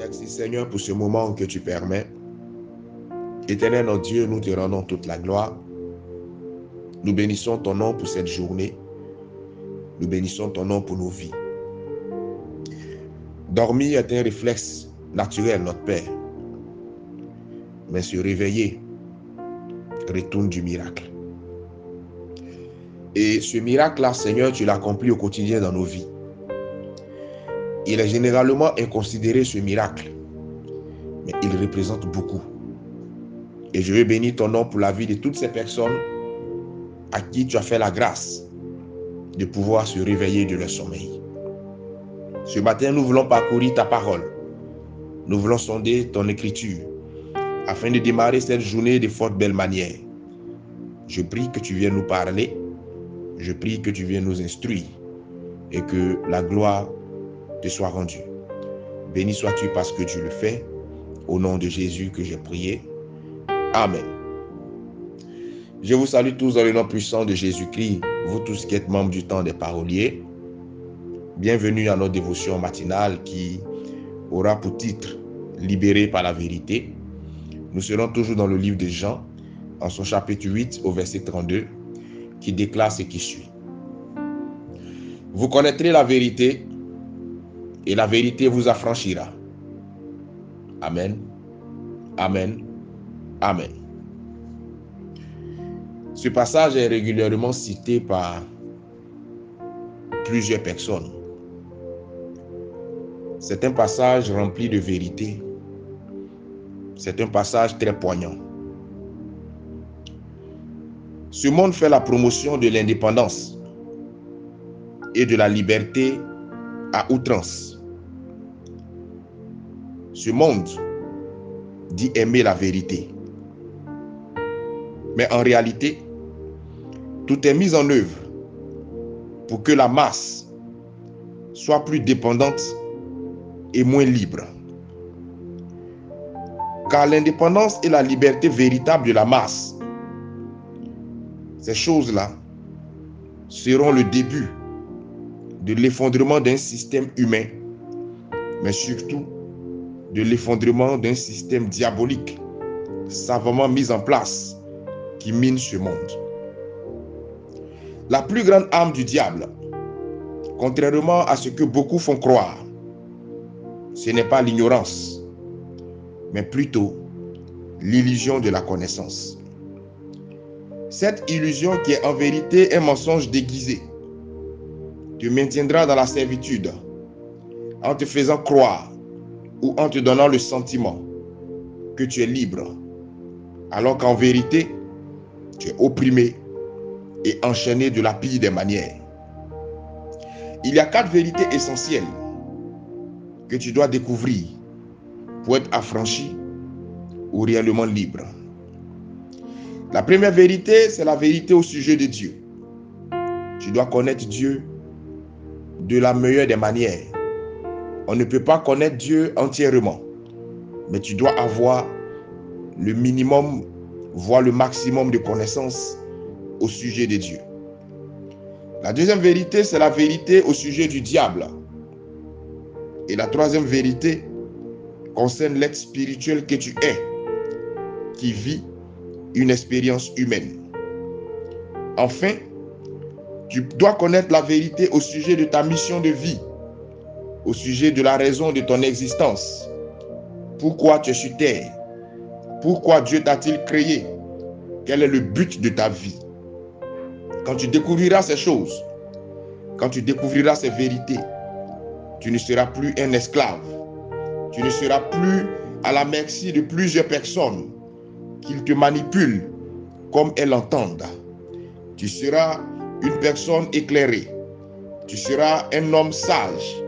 Merci Seigneur pour ce moment que tu permets. Éternel notre Dieu, nous te rendons toute la gloire. Nous bénissons ton nom pour cette journée. Nous bénissons ton nom pour nos vies. Dormir est un réflexe naturel, notre Père. Mais se réveiller retourne du miracle. Et ce miracle-là, Seigneur, tu l'accomplis au quotidien dans nos vies. Il est généralement inconsidéré, ce miracle, mais il représente beaucoup. Et je veux bénir ton nom pour la vie de toutes ces personnes à qui tu as fait la grâce de pouvoir se réveiller de leur sommeil. Ce matin, nous voulons parcourir ta parole. Nous voulons sonder ton écriture afin de démarrer cette journée de fort belle manière. Je prie que tu viennes nous parler. Je prie que tu viennes nous instruire et que la gloire te soit rendue. Béni sois-tu parce que tu le fais. Au nom de Jésus que j'ai prié. Amen. Je vous salue tous dans le nom puissant de Jésus-Christ, vous tous qui êtes membres du temps des paroliers. Bienvenue à notre dévotion matinale qui aura pour titre « Libéré par la vérité ». Nous serons toujours dans le livre de Jean, en son chapitre 8 au verset 32, qui déclare ce qui suit. Vous connaîtrez la vérité et la vérité vous affranchira. Amen. Amen. Amen. Ce passage est régulièrement cité par plusieurs personnes. C'est un passage rempli de vérité. C'est un passage très poignant. Ce monde fait la promotion de l'indépendance et de la liberté à outrance. Ce monde dit aimer la vérité. Mais en réalité, tout est mis en œuvre pour que la masse soit plus dépendante et moins libre. Car l'indépendance et la liberté véritable de la masse, ces choses-là seront le début de l'effondrement d'un système humain, mais surtout de l'effondrement d'un système diabolique savamment mis en place qui mine ce monde. La plus grande arme du diable, contrairement à ce que beaucoup font croire, ce n'est pas l'ignorance, mais plutôt l'illusion de la connaissance. Cette illusion qui est en vérité un mensonge déguisé te maintiendra dans la servitude en te faisant croire ou en te donnant le sentiment que tu es libre, alors qu'en vérité, tu es opprimé et enchaîné de la pire des manières. Il y a 4 vérités essentielles que tu dois découvrir pour être affranchi ou réellement libre. La première vérité, c'est la vérité au sujet de Dieu. Tu dois connaître Dieu de la meilleure des manières. On ne peut pas connaître Dieu entièrement, mais tu dois avoir le minimum, voire le maximum de connaissances au sujet de Dieu. La deuxième vérité, c'est la vérité au sujet du diable. Et la troisième vérité concerne l'être spirituel que tu es, qui vit une expérience humaine. Enfin, tu dois connaître la vérité au sujet de ta mission de vie, au sujet de la raison de ton existence. Pourquoi tu es sur terre? Pourquoi Dieu t'a-t-il créé? Quel est le but de ta vie? Quand tu découvriras ces choses, quand tu découvriras ces vérités, tu ne seras plus un esclave. Tu ne seras plus à la merci de plusieurs personnes qu'ils te manipulent comme elles l'entendent. Tu seras une personne éclairée. Tu seras un homme sage,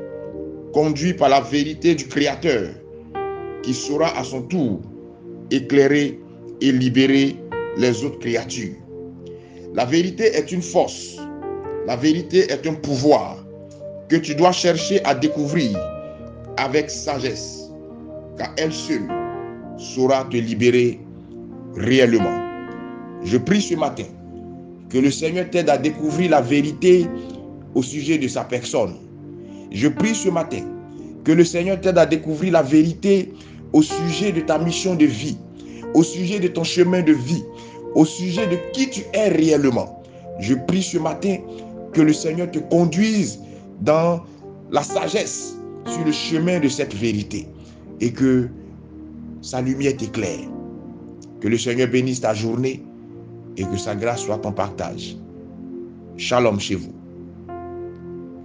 conduit par la vérité du Créateur, qui saura à son tour éclairer et libérer les autres créatures. La vérité est une force. La vérité est un pouvoir que tu dois chercher à découvrir avec sagesse, car elle seule saura te libérer réellement. Je prie ce matin que le Seigneur t'aide à découvrir la vérité au sujet de sa personne. Je prie ce matin Que le Seigneur t'aide à découvrir la vérité au sujet de ta mission de vie, au sujet de ton chemin de vie, au sujet de qui tu es réellement. Je prie ce matin que le Seigneur te conduise dans la sagesse sur le chemin de cette vérité et que sa lumière t'éclaire. Que le Seigneur bénisse ta journée et que sa grâce soit ton partage. Shalom chez vous.